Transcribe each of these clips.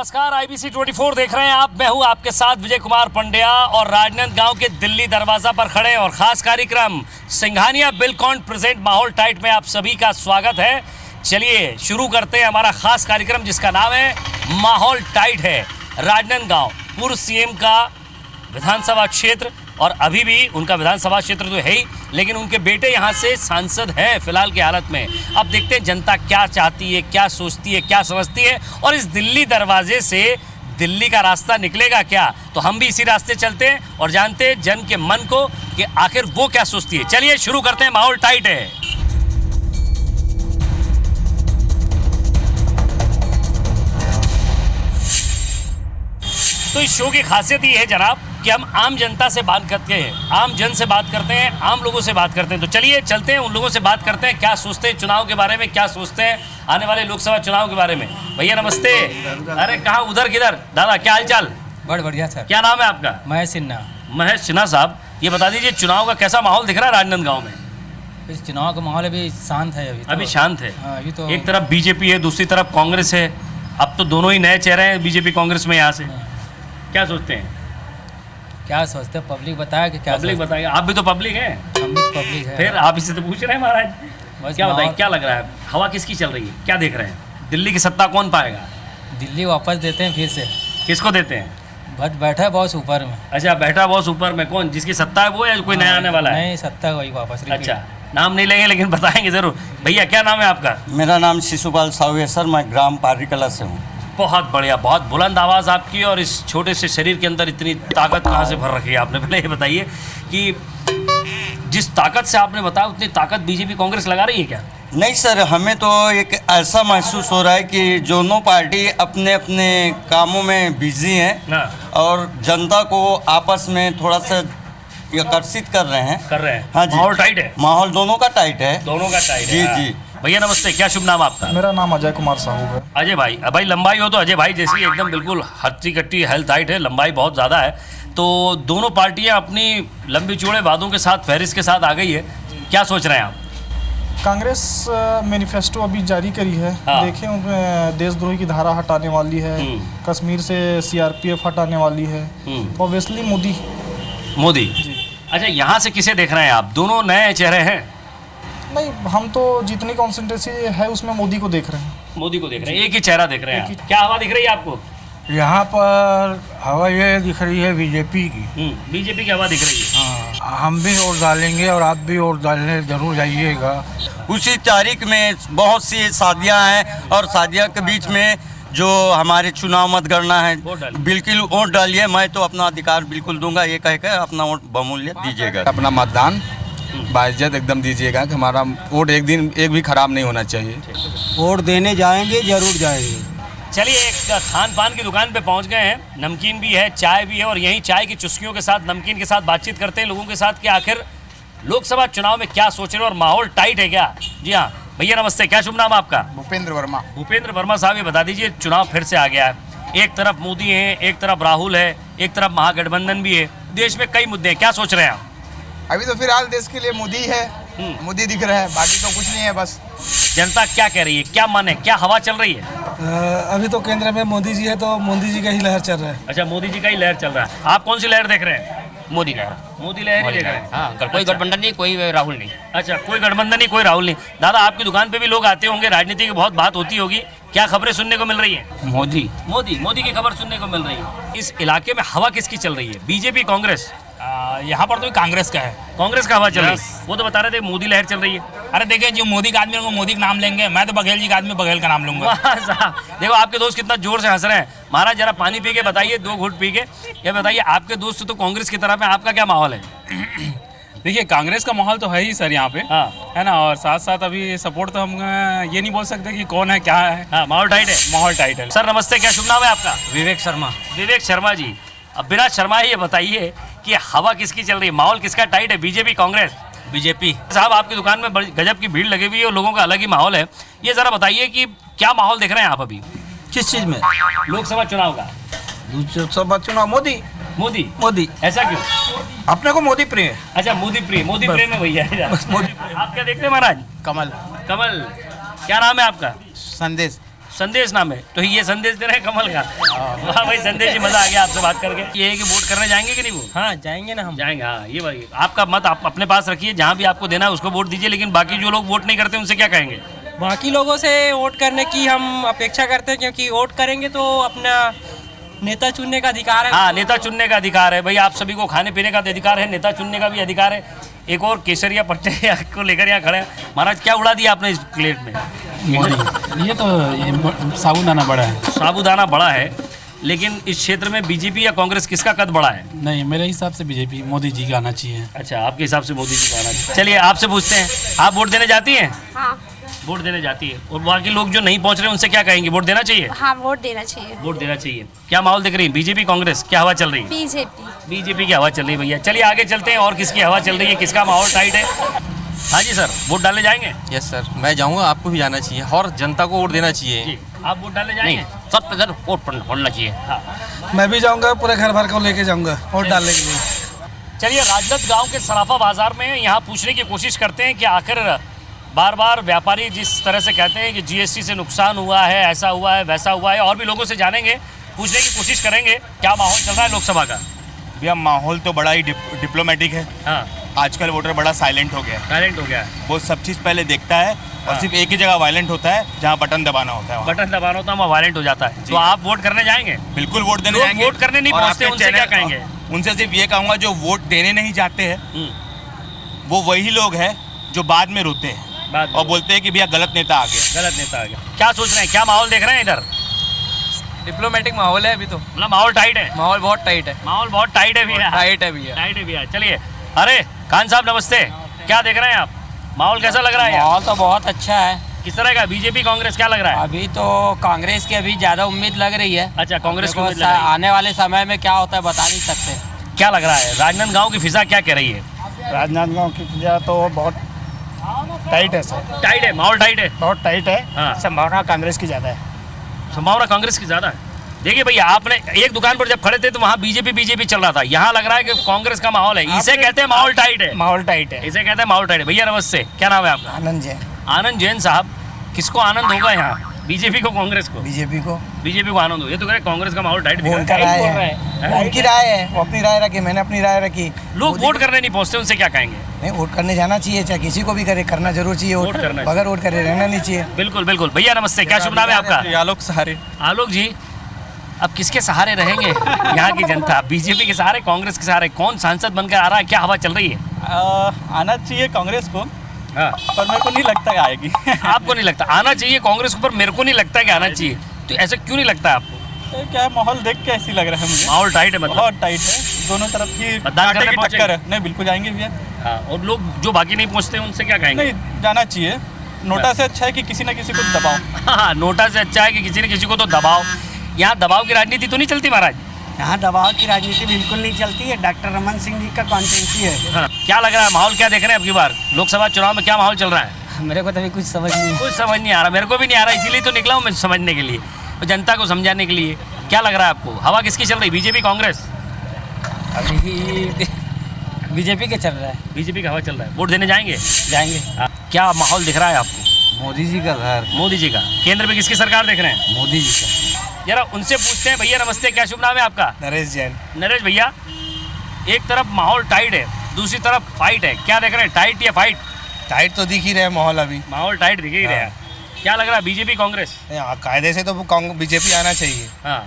नमस्कार, IBC 24 देख रहे हैं आप। मैं हूं आपके साथ विजय कुमार पंड्या और राजनांदगांव के दिल्ली दरवाजा पर खड़े और खास कार्यक्रम सिंघानिया बिलकॉन प्रेजेंट माहौल टाइट में आप सभी का स्वागत है। चलिए शुरू करते हैं हमारा खास कार्यक्रम जिसका नाम है माहौल टाइट है। राजनांदगांव पूर्व CM का विधानसभा क्षेत्र और अभी भी उनका विधानसभा क्षेत्र तो है ही, लेकिन उनके बेटे यहाँ से सांसद हैं फिलहाल की हालत में। अब देखते हैं जनता क्या चाहती है, क्या सोचती है, क्या समझती है और इस दिल्ली दरवाजे से दिल्ली का रास्ता निकलेगा क्या। तो हम भी इसी रास्ते चलते हैं और जानते हैं जन के मन को कि आखिर वो क्या सोचती है। चलिए शुरू करते हैं, माहौल टाइट है। तो इस शो की खासियत ये है जनाब कि हम आम जनता से बात करते हैं, आम जन से बात करते हैं, आम लोगों से बात करते हैं। तो चलिए चलते हैं, उन लोगों से बात करते हैं क्या सोचते हैं चुनाव के बारे में, क्या सोचते हैं आने वाले लोकसभा चुनाव के बारे में। भैया नमस्ते। अरे कहाँ, उधर किधर? दादा क्या हाल चाल? बहुत बढ़िया सर। क्या नाम है आपका? महेश सिन्हा। महेश सिन्हा साहब, ये बता दीजिए चुनाव का कैसा माहौल दिख रहा है राजनांदगांव में? इस चुनाव का माहौल अभी शांत है। अभी शांत है। हाँ, अभी तो एक तरफ बीजेपी है, दूसरी तरफ कांग्रेस है। अब तो दोनों ही नए चेहरे हैं बीजेपी कांग्रेस में यहाँ से। क्या सोचते हैं? क्या सोचते हैं? पब्लिक बताया कि क्या पब्लिक बताएगा। आप भी तो पब्लिक हैं। हम भी पब्लिक है। फिर आप इससे तो पूछ रहे हैं महाराज। बस क्या बताइए, क्या लग रहा है, हवा किसकी चल रही है, क्या देख रहे हैं? दिल्ली की सत्ता कौन पाएगा? दिल्ली वापस देते हैं फिर से। किसको देते हैं? बस बैठा है बहुत ऊपर में। अच्छा, बैठा बॉस ऊपर में, कौन जिसकी सत्ता है वो या कोई नया आने वाला है? नहीं, सत्ता वही वापस। अच्छा, नाम नहीं लेंगे लेकिन बताएंगे जरूर। भैया क्या नाम है आपका? मेरा नाम शिशुपाल साहू है सर, मैं ग्राम पारिकला से हूँ। बहुत बढ़िया, बहुत बुलंद आवाज़ आपकी। और इस छोटे से शरीर के अंदर इतनी ताकत कहाँ से भर रखी है आपने? पहले ये बताइए कि जिस ताकत से आपने बताया उतनी ताकत बीजेपी कांग्रेस लगा रही है क्या? नहीं सर, हमें तो एक ऐसा महसूस हो रहा है कि दोनों पार्टी अपने अपने कामों में बिजी हैं और जनता को आपस में थोड़ा सा आकर्षित कर रहे हैं। हाँ जी, माहौल टाइट है। माहौल दोनों का टाइट है। दोनों का टाइट है। जी हाँ। जी। भैया नमस्ते, क्या शुभ नाम आपका? मेरा नाम अजय कुमार साहू है। अजय भाई, भाई लंबाई हो तो अजय भाई जैसी एकदम बिल्कुल हट्टी कट्टी हेल्थ हाइट है, लंबाई बहुत ज़्यादा है। तो दोनों पार्टियां अपनी लंबी चौड़े वादों के साथ, फहरिस्त के साथ आ गई है। क्या सोच रहे हैं आप? कांग्रेस मैनिफेस्टो अभी जारी करी है। हाँ। देखें उसमें देशद्रोही की धारा हटाने वाली है, कश्मीर से CRPF हटाने वाली है। ऑब्वियसली मोदी। मोदी। अच्छा, यहाँ से किसे देख रहे हैं आप? दोनों नए चेहरे हैं। नहीं, हम तो जितनी कॉन्सेंट्रेसी है उसमें मोदी को देख रहे हैं। मोदी को देख रहे हैं, एक ही चेहरा देख रहे हैं आप। क्या हवा दिख रही है आपको? यहाँ पर हवा ये दिख रही है बीजेपी की। बीजेपी की हवा दिख रही है। हाँ, हम भी वोट डालेंगे और आप भी वोट डालने जरूर जाइएगा। उसी तारीख में बहुत सी शादियाँ हैं और शादियों के बीच में जो हमारे चुनाव मतगणना है, बिल्कुल वोट डालिए। मैं तो अपना अधिकार बिल्कुल दूंगा, ये कह कर अपना वोट बहुमूल्य दीजिएगा। अपना मतदान बाइज्जत एकदम दीजिएगा कि हमारा वोट एक दिन एक भी खराब नहीं होना चाहिए। वोट देने जाएंगे, जरूर जाएंगे। चलिए, एक खान पान की दुकान पे पहुंच गए हैं। नमकीन भी है, चाय भी है और यहीं चाय की चुस्कियों के साथ, नमकीन के साथ बातचीत करते हैं लोगों के साथ कि आखिर लोकसभा चुनाव में क्या सोच रहे हैं और माहौल टाइट है क्या। जी हाँ भैया नमस्ते, क्या शुभ नाम आपका? भूपेंद्र वर्मा। भूपेंद्र वर्मा साहब, ये बता दीजिए चुनाव फिर से आ गया है। एक तरफ मोदी है, एक तरफ राहुल है, एक तरफ महागठबंधन भी है। देश में कई मुद्दे हैं, क्या सोच रहे हैं आप? अभी तो फिलहाल देश के लिए मोदी है, मोदी दिख रहा है, बाकी तो कुछ नहीं है। बस जनता क्या कह रही है, क्या मन है, क्या हवा चल रही है? अभी तो केंद्र में मोदी जी है तो मोदी जी का ही लहर चल रहा है। अच्छा, मोदी जी का ही लहर चल रहा है। आप कौन सी लहर देख रहे हैं? मोदी लहर। मोदी लहर ही देख रहे हैं। हाँ, कोई गठबंधन नहीं, कोई राहुल नहीं। अच्छा, कोई गठबंधन नहीं, कोई राहुल नहीं। दादा आपकी दुकान पे भी लोग आते होंगे, राजनीति की बहुत बात होती होगी, क्या खबरें सुनने को मिल रही है? मोदी मोदी की खबर सुनने को मिल रही है। इस इलाके में हवा किसकी चल रही है? बीजेपी कांग्रेस? यहाँ पर तो कांग्रेस का है। कांग्रेस का हवा चल रही है। वो तो बता रहे थे मोदी लहर चल रही है। अरे देखिए, जो मोदी का आदमी है वो मोदी का नाम लेंगे, मैं तो बघेल जी का आदमी बघेल का नाम लूंगा। वाह साहब, देखो आपके दोस्त कितना जोर से हंस रहे हैं। महाराज जरा पानी पी के बताइए, 2 घूंट पी के ये बताइए, आपके दोस्त तो कांग्रेस की तरफ है, आपका क्या माहौल है? देखिए, कांग्रेस का माहौल तो है ही सर यहाँ पे। हाँ। है ना, और साथ साथ अभी सपोर्ट तो हम ये नहीं बोल सकते कि कौन है क्या है। हाँ, माहौल टाइट है। माहौल टाइट है। सर नमस्ते, क्या शुभ नाम है आपका? विवेक शर्मा। विवेक शर्मा जी, अब बिना शर्मा ये बताइए कि हवा किसकी चल रही है, माहौल किसका टाइट है? बीजेपी कांग्रेस? बीजेपी। साहब आपकी दुकान में बड़ी गजब की भीड़ लगी हुई है और लोगों का अलग ही माहौल है। ये जरा बताइए कि क्या माहौल देख रहे हैं आप अभी किस चीज में? लोकसभा चुनाव का? लोकसभा चुनाव मोदी। मोदी, ऐसा क्यों? अपने को मोदी प्रिय। अच्छा, मोदी प्रेम है भैया। आप क्या देखते हैं महाराज? कमल। कमल। क्या नाम है आपका? संदेश। संदेश नाम है, तो ये संदेश दे रहे हैं कमल का। वाह भाई संदेश जी, मजा आ गया आपसे बात करके। ये है कि वोट करने जाएंगे कि नहीं वो? हाँ जाएंगे ना हम। जाएंगे, हाँ। ये भाई आपका मत आप अपने पास रखिए, जहाँ भी आपको देना है उसको वोट दीजिए, लेकिन बाकी जो लोग वोट नहीं करते उनसे क्या कहेंगे? बाकी लोगों से वोट करने की हम अपेक्षा करते हैं, क्योंकि वोट करेंगे तो अपना नेता चुनने का अधिकार है। हाँ, नेता चुनने का अधिकार है भाई। आप सभी को खाने पीने का अधिकार है, नेता चुनने का भी अधिकार है। एक और केसरिया पट्टे को लेकर यहाँ खड़े हैं। महाराज क्या उड़ा दिया आपने इस प्लेट में? ये तो साबुदाना बड़ा है। साबुदाना बड़ा है, लेकिन इस क्षेत्र में बीजेपी या कांग्रेस किसका कद बड़ा है? नहीं, मेरे हिसाब से बीजेपी, मोदी जी का आना चाहिए। अच्छा, आपके हिसाब से मोदी जी का आना चाहिए। चलिए आपसे पूछते हैं, आप वोट देने जाती हैं? हाँ वोट देने जाती है, और बाकी लोग जो नहीं पहुंच रहे उनसे क्या कहेंगे? वोट देना चाहिए? हाँ वोट देना चाहिए। वोट देना चाहिए। क्या माहौल दिख रही है? बीजेपी कांग्रेस क्या हवा चल रही है? बीजेपी। बीजेपी की हवा चल रही है भैया। चलिए आगे चलते हैं, और किसकी हवा चल रही है, किसका माहौल टाइट है। हाँ जी सर, वोट डालने जाएंगे? यस सर, मैं जाऊंगा, आपको भी जाना चाहिए और जनता को वोट देना चाहिए। जी, आप वोट डालने जाएंगे? सब वोट होना चाहिए। हाँ। मैं भी जाऊंगा, पूरे घर भर को लेके जाऊंगा वोट डालने के लिए। चलिए राजनांद गांव के सराफा बाजार में यहाँ पूछने की कोशिश करते हैं कि आखिर बार बार व्यापारी जिस तरह से कहते हैं कि जीएसटी से नुकसान हुआ है, ऐसा हुआ है, वैसा हुआ है, और भी लोगों से जानेंगे, पूछने की कोशिश करेंगे क्या माहौल चल रहा है लोकसभा का। भैया माहौल तो बड़ा ही डिप्लोमेटिक है। हाँ, आजकल वोटर बड़ा साइलेंट हो गया है। साइलेंट हो गया है। वो सब चीज़ पहले देखता है और सिर्फ एक ही जगह वायलेंट होता है, जहाँ बटन दबाना होता है। बटन दबाना होता है, वहाँ वायलेंट हो जाता है। तो आप वोट करने जाएंगे? बिल्कुल वोट देने लोग जाएंगे। वोट करने नहीं और पहुँचते, आपके उनसे क्या चैनल- कहेंगे? उनसे सिर्फ ये कहूँगा, जो वोट देने नहीं जाते हैं वो वही लोग हैं जो बाद में रोते हैं और बोलते हैं कि भैया गलत नेता आ गया। गलत नेता आ गया। क्या सोच रहे हैं, क्या माहौल देख रहे हैं इधर? डिप्लोमेटिक माहौल है अभी तो। मतलब माहौल टाइट है? माहौल बहुत टाइट है। माहौल बहुत टाइट है भैया। टाइट है भैया। टाइट है भैया। चलिए, अरे खान साहब नमस्ते, क्या देख रहे हैं आप? माहौल कैसा लग रहा है? माहौल तो बहुत अच्छा है। किस तरह का? बीजेपी कांग्रेस क्या लग रहा है? अभी तो कांग्रेस की अभी ज़्यादा उम्मीद लग रही है। अच्छा, कांग्रेस को देखो, आने वाले समय में क्या होता है बता नहीं सकते। क्या लग रहा है? राजनांद गांव की फिजा क्या कह रही है? राजनांदगांव की पूजा तो बहुत टाइट है सर, टाइट है, माहौल टाइट है। बहुत टाइट है। हाँ। संभावना कांग्रेस की ज़्यादा है। संभावना कांग्रेस की ज्यादा है। देखिए भैया, आपने एक दुकान पर जब खड़े थे तो वहाँ बीजेपी चल रहा था, यहाँ लग रहा है कि कांग्रेस का माहौल है। इसे कहते हैं माहौल टाइट है। माहौल टाइट है। इसे कहते हैं माहौल टाइट है। भैया नमस्ते, क्या नाम है आपका? आनंद जैन। आनंद जैन साहब, किसको आनंद होगा यहाँ? बीजेपी को कांग्रेस को? बीजेपी को। बीजेपी को आनंद हो। ये तो कह रहे कांग्रेस का माहौल टाइट वो उनका राय है, उनकी राय है, वो अपनी राय रखी, मैंने अपनी राय रखी। लोग वोट करने नहीं पहुँचते, उनसे क्या कहेंगे? नहीं, वोट करने जाना चाहिए, चाहे किसी को भी करे, करना जरूर चाहिए। वोट करना चाहिए। बगैर वोट करे रहना नहीं चाहिए। बिल्कुल बिल्कुल। भैया नमस्ते, क्या शुभ नाम है आपका? आलोक सहारे। आलोक जी, अब किसके सहारे रहेंगे यहाँ की जनता? बीजेपी के सहारे, कांग्रेस के सहारे? कौन सांसद बनकर आ रहा है? क्या हवा चल रही है? आना चाहिए कांग्रेस को, हाँ। पर मेरे को नहीं लगता कि आएगी। आपको नहीं लगता आना चाहिए कांग्रेस को, पर मेरे को नहीं लगता कि आना चाहिए। तो ऐसा क्यों नहीं लगता आपको? क्या माहौल देख के ऐसी लग रहा है मुझे। माहौल टाइट है मतलब? बहुत टाइट है, दोनों तरफ की मतदान करने कांटे की पहुंचे? टक्कर है। नहीं, बिल्कुल जाएंगे भैया। हाँ, और लोग जो बाकी नहीं पहुँचते उनसे क्या कहेंगे? नहीं, जाना चाहिए। नोटा से अच्छा है कि किसी न किसी को दबाओ। हाँ, नोटा से अच्छा है कि किसी न किसी को तो दबाओ। यहाँ दबाव की राजनीति तो नहीं चलती महाराज? यहाँ दबाव की राजनीति बिल्कुल नहीं चलती है। डॉक्टर रमन सिंह जी का कॉन्स्टिट्यूंसी है। हाँ। क्या लग रहा है माहौल, क्या देख रहे हैं अब की बार लोकसभा चुनाव में? क्या माहौल चल रहा है? मेरे को तो अभी कुछ समझ नहीं। कुछ समझ नहीं आ रहा, मेरे को भी नहीं आ रहा, इसीलिए तो निकला हूँ मैं समझने के लिए, और जनता को समझाने के लिए। क्या लग रहा है आपको, हवा किसकी चल रही? बीजेपी कांग्रेस? अभी बीजेपी के चल रहा है। बीजेपी का हवा चल रहा है। वोट देने जाएंगे? जाएंगे। क्या माहौल दिख रहा है आपको? मोदी जी का घर। मोदी जी का। केंद्र में किसकी सरकार देख रहे हैं? मोदी जी का। जरा उनसे पूछते हैं। भैया नमस्ते, क्या शुभ नाम है आपका? नरेश जैन। नरेश भैया, एक तरफ माहौल टाइट है, दूसरी तरफ फाइट है, क्या देख रहे हैं, टाइट या फाइट? टाइट तो दिख ही रहा है माहौल अभी। माहौल टाइट दिख ही रहा है। क्या लग रहा है, बीजेपी कांग्रेस? कायदे से तो बीजेपी आना चाहिए। हाँ,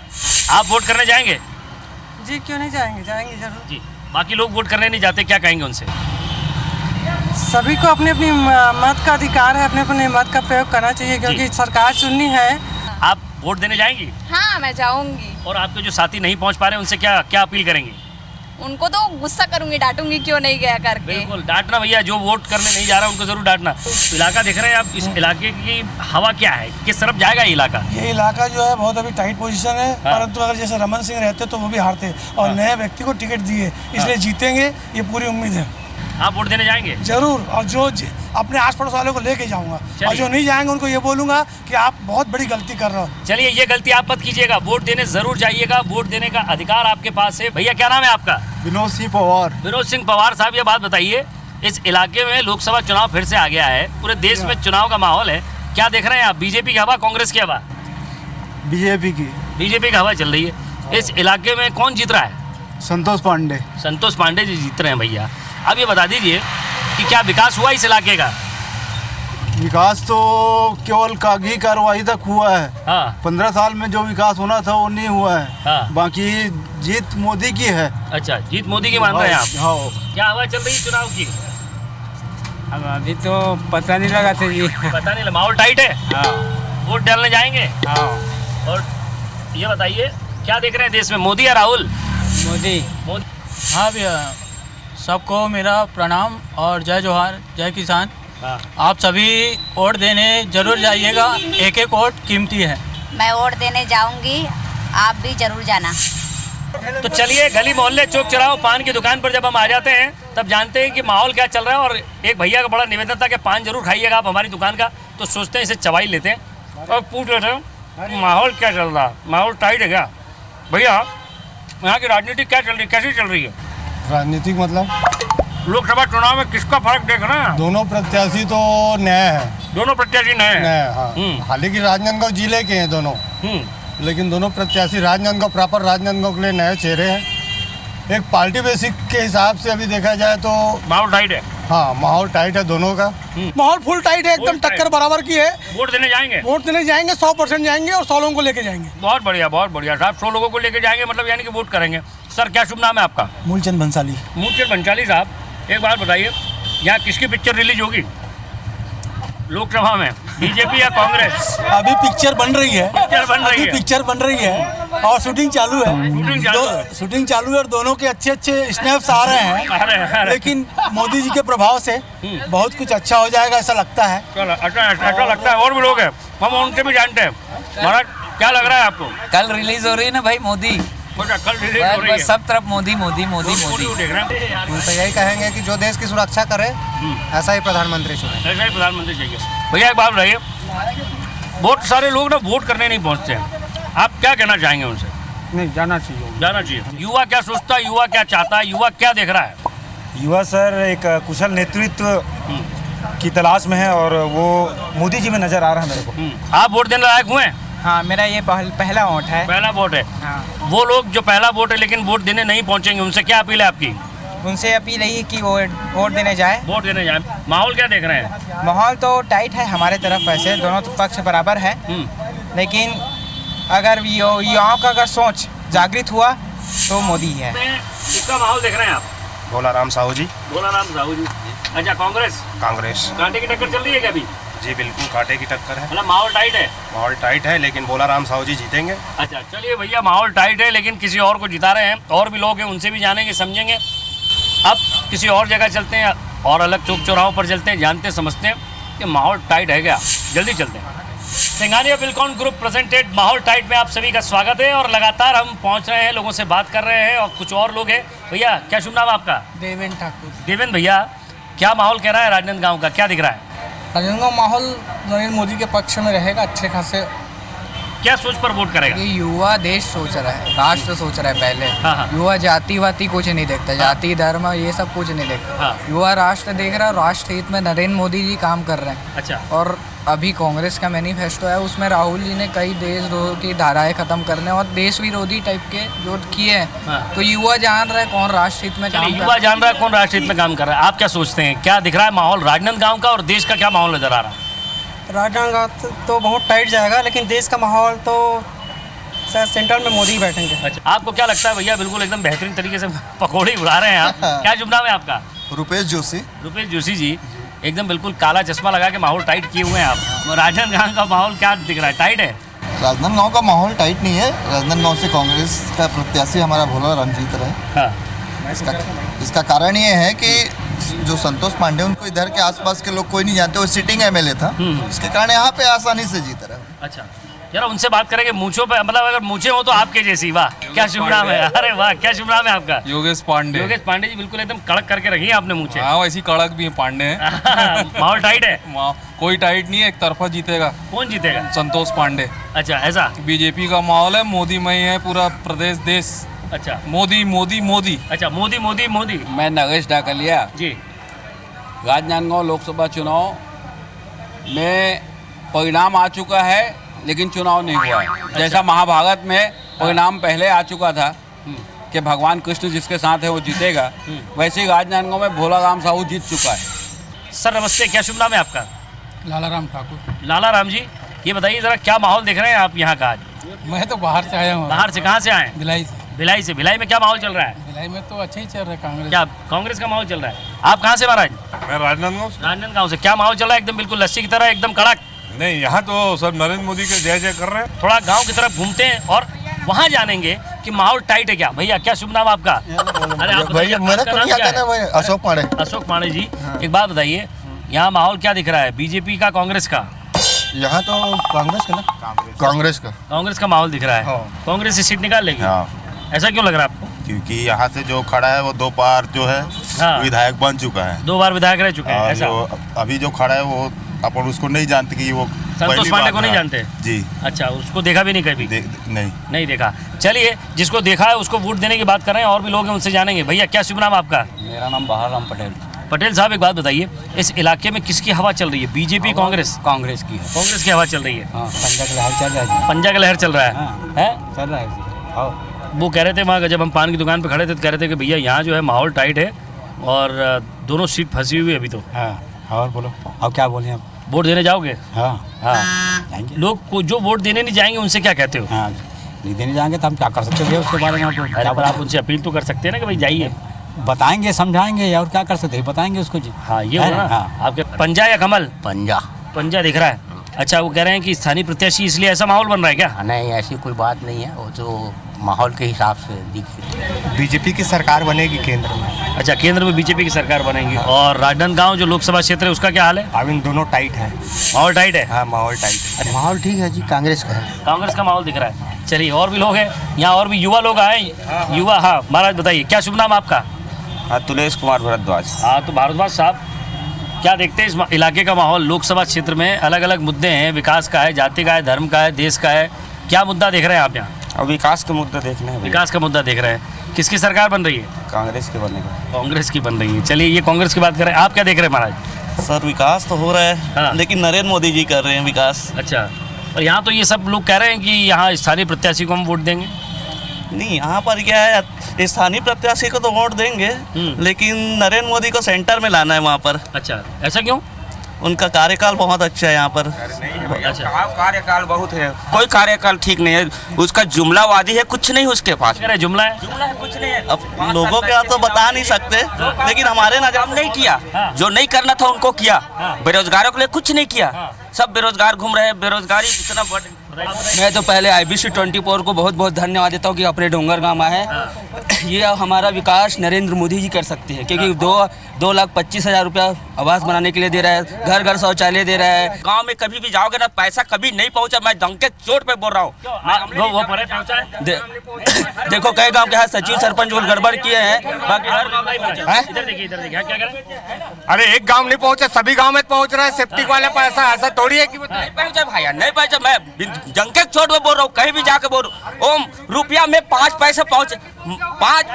आप वोट करने जाएंगे? जी क्यों नहीं जाएंगे, जाएंगे जरूर। जी, बाकी लोग वोट करने नहीं जाते, क्या कहेंगे उनसे? सभी को अपने अपनी मत का अधिकार है, अपने अपने मत का प्रयोग करना चाहिए, क्योंकि सरकार चुननी है। आप वोट देने जाएंगी? हाँ मैं जाऊंगी। और आपके जो साथी नहीं पहुंच पा रहे उनसे क्या क्या अपील करेंगे? उनको तो गुस्सा करूंगी, डांटूंगी क्यों नहीं गया करके। बिल्कुल डांटना भैया, जो वोट करने नहीं जा रहा उनको जरूर डांटना। तो इलाका देख रहे हैं आप, इस इलाके की हवा क्या है, किस तरफ जाएगा ये इलाका? ये इलाका जो है बहुत अभी टाइट पोजीशन है, परंतु अगर जैसे रमन सिंह रहते तो वो भी हारते, और नए व्यक्ति को टिकट दिए, इसलिए जीतेंगे, ये पूरी उम्मीद है। आप वोट देने जाएंगे? जरूर, और जो अपने आस पड़ोस वालों को लेके जाऊंगा, और जो नहीं जाएंगे उनको ये बोलूंगा कि आप बहुत बड़ी गलती कर रहे हो। चलिए, ये गलती आप मत कीजिएगा, वोट देने जरूर जाइएगा, वोट देने का अधिकार आपके पास है। भैया क्या नाम है आपका? विनोद सिंह पवार। विनोद सिंह पवार साहब, ये बात बताइए, इस इलाके में लोकसभा चुनाव फिर से आ गया है, पूरे देश में चुनाव का माहौल है, क्या देख रहे हैं आप? बीजेपी की हवा, कांग्रेस की हवा? बीजेपी की। बीजेपी की हवा चल रही है। इस इलाके में कौन जीत रहा है? संतोष पांडे। संतोष पांडे जी जीत रहे हैं भैया। अब ये बता दीजिए कि क्या विकास हुआ इस इलाके का? विकास तो केवल कागजी कार्रवाई तक हुआ है। हाँ 15 साल में जो विकास होना था वो नहीं हुआ है। हाँ। बाकी जीत मोदी की है। अच्छा, जीत मोदी की मान रहे हैं आप? हाँ। क्या हवा चल रही है चुनाव की? अब अभी तो पता नहीं लगा था जी। पता नहीं, माहौल टाइट है। हाँ वोट डालने जाएंगे? हाँ और ये बताइए क्या देख रहे हैं देश में, मोदी या राहुल? मोदी। मोदी। हाँ भैया, सबको मेरा प्रणाम और जय जोहार, जय किसान। हाँ। आप सभी वोट देने जरूर जाइएगा, एक एक वोट कीमती है। मैं वोट देने जाऊंगी, आप भी जरूर जाना। तो चलिए, गली मोहल्ले चौक चौराहों पान की दुकान पर जब हम आ जाते हैं तब जानते हैं कि माहौल क्या चल रहा है। और एक भैया का बड़ा निवेदन था कि पान जरूर खाइएगा आप हमारी दुकान का, तो सोचते हैं इसे चबाई लेते हैं और पूछ लेते हैं माहौल क्या चल रहा है, माहौल टाइट है क्या? भैया यहाँ की राजनीति क्या चल रही है, कैसी चल रही है? राजनीतिक मतलब लोकसभा चुनाव में किसका फर्क देख रहे हैं? दोनों प्रत्याशी तो नए हैं। दोनों प्रत्याशी नए हैं। हाँ। हालांकि राजनांदगांव जिले के हैं दोनों, लेकिन दोनों प्रत्याशी राजनांदगांव प्रॉपर राजनांदगांव के लिए नए चेहरे हैं। एक पार्टी बेसिक के हिसाब से अभी देखा जाए तो माहौल टाइट है। हाँ, माहौल टाइट है दोनों का। माहौल फुल टाइट है, एकदम टक्कर बराबर की है। वोट देने जाएंगे? वोट देने जाएंगे, 100% जाएंगे और 100 लोगों को लेके जाएंगे। बहुत बढ़िया, बहुत बढ़िया साहब। 100 लोगों को लेके जाएंगे मतलब यानी कि वोट करेंगे। सर क्या शुभ नाम है आपका? मूलचंद बंसाली। मूलचंद बंसाली साहब, एक बात बताइए, यहाँ किसकी पिक्चर रिलीज होगी लोकसभा में, बीजेपी या कांग्रेस? अभी पिक्चर बन रही है। पिक्चर बन रही है। पिक्चर बन रही है और शूटिंग चालू है। शूटिंग चालू है और दोनों के अच्छे अच्छे स्नैप्स आ रहे हैं। लेकिन मोदी जी के प्रभाव से बहुत कुछ अच्छा हो जाएगा ऐसा लगता है। अच्छा लगता है। और भी लोग हैं, हम उनसे भी जानते हैं। महाराज क्या लग रहा है आपको? कल रिलीज हो रही है ना भाई मोदी, कल रिलीज हो रही है। सब तरफ मोदी मोदी मोदी मोदी। देख रहे हैं, तो यही कहेंगे कि जो देश की सुरक्षा करे ऐसा ही प्रधानमंत्री चुने। ऐसा ही प्रधानमंत्री चाहिए। भैया एक बात बताइए, बहुत सारे लोग ना वोट करने नहीं पहुँचते हैं, आप क्या कहना चाहेंगे उनसे? नहीं, जाना चाहिए। जाना चाहिए। युवा क्या सोचता है, युवा क्या चाहता है, युवा क्या देख रहा है? युवा सर एक कुशल नेतृत्व की तलाश में है और वो मोदी जी में नजर आ रहा है मेरे को। आप वोट देने लायक हुए? हाँ, मेरा ये पहला वोट है। पहला वोट है। हाँ। वो लोग जो पहला वोट है लेकिन वोट देने नहीं पहुंचेंगे, उनसे क्या अपील है आपकी? उनसे अपील यही कि वो वोट देने जाए। वोट देने जाए। माहौल क्या देख रहे हैं? माहौल तो टाइट है हमारे तरफ, वैसे दोनों पक्ष बराबर है। लेकिन अगर युवाओं का अगर सोच जागृत हुआ तो मोदी है। किसका माहौल देख रहे हैं आप? भोलाराम साहू जी। भोलाराम साहू जी। अच्छा, कांग्रेस? कांग्रेस। कांटे की टक्कर चल रही है क्या अभी? जी बिल्कुल, कांटे की टक्कर है। मतलब माहौल टाइट है? माहौल टाइट है लेकिन भोलाराम साहू जी जीतेंगे। अच्छा चलिए भैया, माहौल टाइट है लेकिन किसी और को जिता रहे हैं। और भी लोग हैं, उनसे भी जानेंगे समझेंगे। अब किसी और जगह चलते हैं और अलग चौक चौराहों पर चलते हैं, जानते समझते हैं कि माहौल टाइट है क्या। जल्दी चलते हैं। सिंघानिया बिल्कॉन ग्रुप प्रेजेंटेड माहौल टाइट में आप सभी का स्वागत है और लगातार हम पहुंच रहे हैं, लोगों से बात कर रहे हैं और कुछ और लोग हैं। भैया क्या शुभ नाम आपका? देवेंद्र ठाकुर। देवेंद्र भैया, क्या माहौल कह रहा है राजनांदगांव का, क्या दिख रहा है? राजनांदगांव माहौल नरेंद्र मोदी के पक्ष में रहेगा अच्छे खासे। क्या सोच पर वोट करेगा? ये युवा देश सोच रहा है, राष्ट्र सोच रहा है पहले। हाँ। युवा जाति वाति कुछ नहीं देखता, जाति धर्म ये सब कुछ नहीं देखता। हाँ। युवा राष्ट्र देख रहा है, राष्ट्र हित में नरेंद्र मोदी जी काम कर रहे हैं। अच्छा। और अभी कांग्रेस का मैनिफेस्टो है, उसमें राहुल जी ने कई देशद्रोह की धाराएं खत्म करने और देश विरोधी टाइप के जो किए हैं। हाँ। तो युवा जान रहा है कौन राष्ट्र हित में काम कर युवा जान रहा है कौन राष्ट्र हित में काम कर रहा है। आप क्या सोचते हैं, क्या दिख रहा है माहौल राजनांदगांव का और देश का क्या माहौल नजर आ रहा है? राजनांदगांव तो बहुत टाइट जाएगा, लेकिन देश का माहौल तो शायद सेंट्रल में मोदी बैठेंगे। अच्छा, आपको क्या लगता है भैया? बिल्कुल एकदम बेहतरीन तरीके से पकौड़ी उड़ा रहे हैं आप। क्या शुभ नाम है आपका? रुपेश जोशी। रुपेश जोशी जी, एकदम बिल्कुल काला चश्मा लगा के माहौल टाइट किए हुए हैं आप। राजनांदगांव का माहौल क्या दिख रहा है, टाइट है? राजनांदगांव का माहौल टाइट नहीं है। राजनांदगांव से कांग्रेस का प्रत्याशी हमारा भोलाराम जीत रहे हैं। हाँ। इसका कारण ये है कि जो संतोष पांडे, उनको इधर के आसपास के लोग कोई नहीं जानते, वो सिटिंग एमएलए था, इसके कारण यहाँ पे आसानी से जीत रहे हैं। अच्छा, जरा उनसे बात करेंगे मूंछों पे, मतलब अगर मूंछें हो तो आपके जैसी। वाह, क्या शुभ नाम है? अरे वाह, क्या शुभ नाम है आपका? योगेश पांडे। योगेश पांडे जी, बिल्कुल एकदम कड़क करके रखी है आपने मूंछें। हाँ, वैसी कड़क भी है पांडे हैं। माहौल टाइट है? कोई टाइट नहीं है, एक तरफा जीतेगा। कौन जीतेगा? संतोष पांडे। अच्छा, ऐसा? बीजेपी का माहौल है, मोदी मई है पूरा प्रदेश देश। अच्छा, मोदी मोदी मोदी। अच्छा, मोदी मोदी मोदी। मैं नगेश डाकलिया जी। राजनांदगांव लोकसभा चुनाव में परिणाम आ चुका है। लेकिन चुनाव नहीं हुआ है। जैसा महाभारत में परिणाम पहले आ चुका था कि भगवान कृष्ण जिसके साथ है वो जीतेगा, वैसे ही राजनांदगांव में भोला राम साहू जीत चुका है। सर नमस्ते, क्या शुभ नाम है आपका? लाला राम ठाकुर। लाला राम जी, ये बताइए ज़रा क्या माहौल देख रहे हैं आप यहाँ का आज? मैं तो बाहर से आया हूँ। बाहर से? कहाँ से आए? भिलाई से। भिलाई से। भिलाई में क्या माहौल चल रहा है? भिलाई में तो अच्छा ही चल रहा है, कांग्रेस। क्या कांग्रेस का माहौल चल रहा है? आप कहाँ से महाराज? मैं राजनांदगांव से। राजनांदगांव से। क्या माहौल चल रहा है? एकदम बिल्कुल लस्सी की तरह, एकदम कड़क। नहीं, यहाँ तो सब नरेंद्र मोदी के जय जय कर रहे हैं। थोड़ा गांव की तरफ घूमते हैं और वहाँ जानेंगे कि माहौल टाइट है क्या। भैया क्या शुभ नाम आपका? अरे आप भैया मेरा तो नहीं आता ना, अशोक पांडे। अशोक पांडे जी, एक बात बताइए, यहाँ माहौल क्या दिख रहा है? बीजेपी का, कांग्रेस का? यहाँ तो कांग्रेस का ना, कांग्रेस का माहौल दिख रहा है। कांग्रेस से सीट निकाल लेगी। ऐसा क्यों लग रहा है आपको? क्योंकि यहाँ से जो खड़ा है वो 2 बार जो है विधायक बन चुका है। 2 बार विधायक रह चुके हैं। ऐसा अभी जो खड़ा है वो अपन उसको नहीं जानते कि वो संतोष पांडे को नहीं जानते जी। अच्छा, उसको देखा भी नहीं कभी? नहीं देखा। चलिए, जिसको देखा है उसको वोट देने की बात कर रहे हैं, और भी लोग हैं उनसे जानेंगे। भैया क्या शुभ नाम आपका? मेरा नाम बहार राम पटेल। पटेल साहब, एक बात बताइए, इस इलाके में किसकी हवा चल रही है? बीजेपी, कांग्रेस? कांग्रेस की है। कांग्रेस की हवा चल रही है। पंजा की लहर चल रहा है। पंजा का लहर चल रहा है। चल रहा है। वो कह रहे थे वहाँ जब हम पान की दुकान पे खड़े थे तो कह रहे थे कि भैया यहाँ जो है माहौल टाइट है और दोनों सीट फंसी हुई है अभी तो। और बोलो, अब क्या बोले आप? वोट देने जाओगे? हाँ। लोग को जो वोट देने नहीं जाएंगे उनसे क्या कहते हो? नहीं देने जाएंगे तो हम क्या कर सकते हैं उसके बारे में? अरे पर आप उनसे अपील तो कर सकते हैं ना कि भाई जाइए। बताएंगे, समझाएंगे, और क्या कर सकते हैं, बताएंगे उसको जी। हाँ, ये हो ना। आपके पंजा या कमल? पंजा दिख रहा है। अच्छा, वो कह रहे हैं कि स्थानीय प्रत्याशी इसलिए ऐसा माहौल बन रहा है क्या? नहीं, ऐसी कोई बात नहीं है, वो तो माहौल के हिसाब से दिखी। बीजेपी की सरकार बनेगी केंद्र में। अच्छा, केंद्र में बीजेपी की सरकार बनेगी। और राजनांदगांव जो लोकसभा क्षेत्र है उसका क्या हाल है? अब इन दोनों टाइट है। माहौल टाइट है? हाँ, माहौल टाइट है। माहौल ठीक है जी, कांग्रेस का है। कांग्रेस का माहौल दिख रहा है। चलिए, और भी लोग हैं यहाँ, और भी युवा लोग आए। युवा, हाँ महाराज बताइए, क्या शुभ नाम आपका? तुलेश कुमार भारद्वाज। हाँ, तो भारद्वाज साहब, क्या देखते हैं इस इलाके का माहौल? लोकसभा क्षेत्र में अलग अलग मुद्दे हैं, विकास का है, जाति का है, धर्म का है, देश का है। क्या मुद्दा देख रहे हैं आप यहाँ? अब विकास का मुद्दा देखना है। विकास का मुद्दा देख रहे हैं। किसकी सरकार बन रही है? कांग्रेस के बनने का। कांग्रेस की बन रही है। चलिए, ये कांग्रेस की बात करें, आप क्या देख रहे हैं महाराज? सर, विकास तो हो रहा है, लेकिन नरेंद्र मोदी जी कर रहे हैं विकास। अच्छा, और यहाँ तो ये सब लोग कह रहे हैं कि यहाँ स्थानीय प्रत्याशी को हम वोट देंगे। नहीं, यहाँ पर क्या है, स्थानीय प्रत्याशी को तो वोट देंगे, लेकिन नरेंद्र मोदी को सेंटर में लाना है वहाँ पर। अच्छा, ऐसा क्यों? उनका कार्यकाल बहुत अच्छा है यहाँ पर। अच्छा, कार्यकाल बहुत है, कोई कार्यकाल ठीक नहीं है, उसका जुमलावादी है, कुछ नहीं उसके पास। जुमला है, कुछ नहीं है। अब लोगों के यहाँ तो बता नहीं सकते, लेकिन हमारे नजर नहीं किया। जो नहीं करना था उनको किया। बेरोजगारों के लिए कुछ नहीं किया, सब बेरोजगार घूम रहे हैं। बेरोजगारी इतना बढ़। मैं तो पहले IBC 24 को बहुत बहुत धन्यवाद देता हूँ कि अपने डोंगरगांव आए। ये हमारा विकास नरेंद्र मोदी जी कर सकते हैं, क्योंकि 2,25,000 रुपया आवास बनाने के लिए दे रहा है, घर घर शौचालय दे रहा है। गांव में कभी भी जाओगे ना, पैसा कभी नहीं पहुंचा। मैं डंके चोट पे बोल रहा हूँ। देखो, कई गांव के यहाँ सचिव सरपंच गड़बड़ किए हैं, बाकी हर गांव नहीं पहुंचा। इधर देखिए, क्या कह रहे हैं? अरे एक गांव नहीं पहुंचा, सभी गांव में पहुंच रहा है। सेफ्टी वाला पैसा ऐसा थोड़ी है कि नहीं पहुंचा भाई, नहीं पहुंचा। मैं जंके चोट में बोल रहा हूँ, कहीं भी जाके बोल रहा हूँ। ओम रुपया में 5 पैसे पहुंचे, 5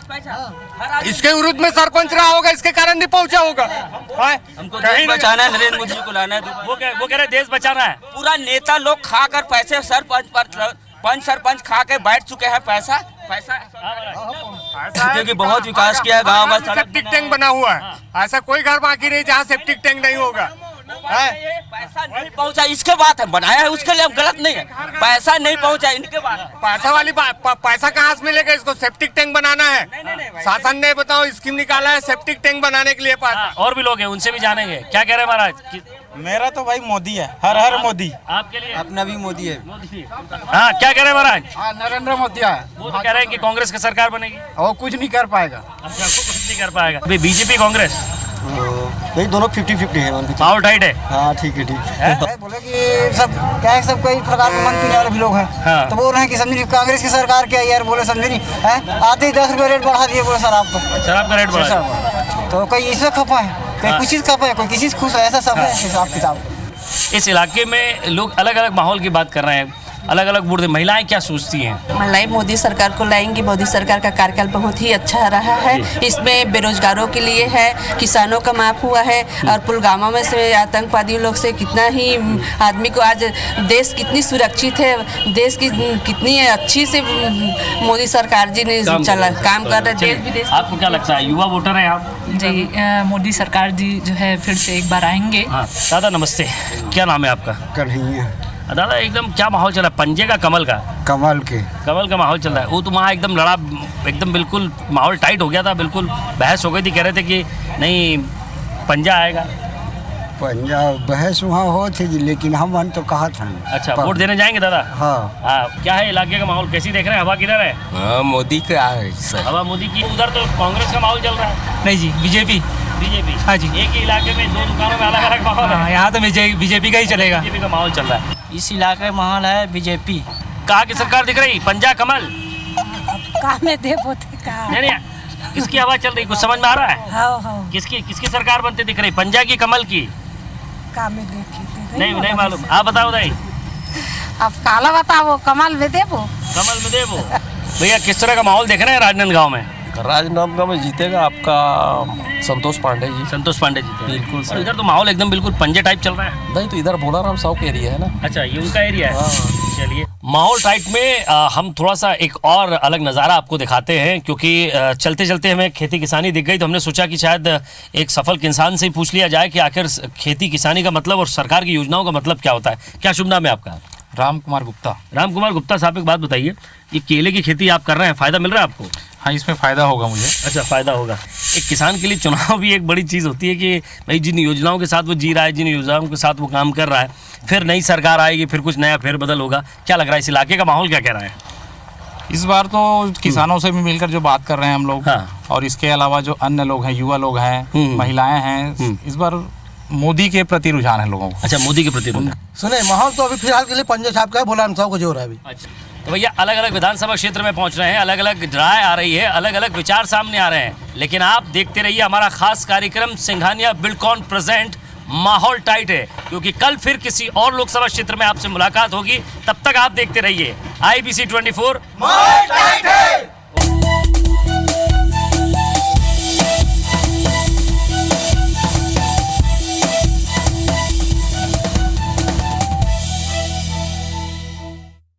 पैसा। इसके विरुद्ध में सरपंच रहा होगा, इसके कारण नहीं पहुंचा होगा। हमको देश बचाना है, नरेंद्र मोदी जी को लाना है। वो कह रहे देश बचाना है। पूरा नेता लोग खाकर पैसे, पंच सरपंच खा के बैठ चुके हैं। पैसा क्योंकि बहुत विकास किया है गाँव में। सेप्टिक टैंक बना हुआ है, ऐसा कोई घर बाकी नहीं जहाँ सेप्टिक टैंक नहीं होगा। पैसा नहीं पहुंचा, इसके बात है। बनाया है उसके लिए हम गलत नहीं है, पैसा नहीं पहुंचा इनके बात। पैसा वाली पैसा कहाँ से मिलेगा? इसको सेप्टिक टैंक बनाना है। शासन ने बताओ स्कीम निकाला है सेप्टिक टैंक बनाने के लिए। और भी लोग हैं, उनसे भी जानेंगे। क्या कह रहे हैं महाराज? मेरा तो भाई मोदी है, हर हर मोदी। आपके लिए अपना भी मोदी है। हाँ, क्या कह रहे हैं महाराज? नरेंद्र मोदी है। वो तो कह रहे हैं कि कांग्रेस की सरकार बनेगी। वो कुछ नहीं कर पाएगा। अच्छा, कुछ नहीं कर पाएगा। अभी बीजेपी कांग्रेस भाई दोनों 50-50 है। माहौल टाइट है। हाँ, ठीक है। बोले कि सब क्या है, सब कई प्रकार के मन पीने वाले भी लोग हैं। हाँ। तो बोल रहे हैं कि समझी कांग्रेस की सरकार क्या यार, बोले समझे नहीं है, आते ही 10 रुपये रेट बढ़ा दिए बोले शराब का रेट बढ़ा। तो कोई इससे खपा है, कोई कुछ चीज़ खपा है, कोई किसी से खुश है, ऐसा सब है हिसाब किताब। इस इलाके में लोग अलग अलग माहौल की बात कर रहे हैं। अलग अलग वोट दे, महिलाएं क्या सोचती हैं? महिलाएं मोदी सरकार को लाएंगी। मोदी सरकार का कार्यकाल बहुत ही अच्छा रहा है। इसमें बेरोजगारों के लिए है, किसानों का माफ हुआ है, और पुलवामा में से आतंकवादियों लोग से कितना ही आदमी को आज देश कितनी सुरक्षित है, देश की कितनी अच्छी से मोदी सरकार जी ने काम कर रहे देश विदेश। आपको क्या लगता है, युवा वोटर हैं आप? जी, मोदी सरकार जी जो है फिर से एक बार आएंगे। हाँ दादा नमस्ते, क्या नाम है आपका? कन्हैया। दादा एकदम क्या माहौल चल रहा है, पंजे का कमल का? कमल का माहौल चल रहा है। वो तो वहाँ एकदम लड़ा, एकदम बिल्कुल माहौल टाइट हो गया था, बिल्कुल बहस हो गई थी, कह रहे थे कि नहीं पंजा आएगा। पंजाब बहस वहाँ हो थी जी, लेकिन हम तो कहा था। अच्छा, वोट देने जाएंगे दादा? हाँ। क्या है इलाके का माहौल, कैसी देख रहे हैं, हवा किधर है? मोदी का है सर। हवा मोदी की। उधर तो कांग्रेस का माहौल चल रहा है। नहीं जी, बीजेपी। हाँ जी, एक ही इलाके में दो दुकानों में अलग अलग माहौल है। यहाँ तो बीजेपी का ही चलेगा। बीजेपी का माहौल चल रहा है। इस इलाके का माहौल है बीजेपी। कहाँ की सरकार दिख रही, पंजा कमल? नहीं, किसकी हवा चल रही, कुछ समझ में आ रहा है? किसकी सरकार बनती दिख रही, पंजा की कमल की? नहीं मालूम, आप बताओ भाई। अब काला बताओ, कमल में देवो। भैया किस तरह का माहौल देख रहे हैं राजनांदगांव में? राजनांदगांव में जीतेगा आपका संतोष पांडे जी। संतोष पांडे जी बिल्कुल सर। इधर तो माहौल एकदम बिल्कुल पंजे टाइप चल रहा है। नहीं तो इधर भोलाराम साहू का एरिया है ना। अच्छा, ये उनका एरिया है। चलिए, माहौल टाइट में हम थोड़ा सा एक और अलग नज़ारा आपको दिखाते हैं, क्योंकि चलते चलते हमें खेती किसानी दिख गई, तो हमने सोचा कि शायद एक सफल किसान से ही पूछ लिया जाए कि आखिर खेती किसानी का मतलब और सरकार की योजनाओं का मतलब क्या होता है। क्या शुभ नाम है आपका? राम कुमार गुप्ता। राम कुमार गुप्ता साहब, एक बात बताइए, ये केले की खेती आप कर रहे हैं, फ़ायदा मिल रहा है आपको? हाँ, इसमें फ़ायदा होगा मुझे। अच्छा, फ़ायदा होगा। एक किसान के लिए चुनाव भी एक बड़ी चीज़ होती है कि भाई जिन योजनाओं के साथ वो जी रहा है, जिन योजनाओं के साथ वो काम कर रहा है, फिर नई सरकार आएगी, फिर कुछ नया फेरबदल होगा। क्या लग रहा है, इस इलाके का माहौल क्या कह रहा है? इस बार तो किसानों से भी मिलकर जो बात कर रहे हैं हम लोग, और इसके अलावा जो अन्य लोग हैं, युवा लोग हैं, महिलाएं हैं, इस बार मोदी के प्रति रुझान है लोगों को। अच्छा, मोदी के प्रति रुझान। सुने, माहौल तो अभी फिलहाल के लिए पंजे छाप का है, भोलाराम साहू को जोर है अभी। अच्छा, तो भैया अलग अलग विधानसभा क्षेत्र में पहुंच रहे हैं, अलग अलग राय आ रही है, अलग अलग विचार सामने आ रहे हैं, लेकिन आप देखते रहिए हमारा खास कार्यक्रम सिंघानिया बिल्डकॉन प्रेजेंट माहौल टाइट है, क्योंकि कल फिर किसी और लोकसभा क्षेत्र में आपसे मुलाकात होगी। तब तक आप देखते रहिए IBC 24 माहौल टाइट है।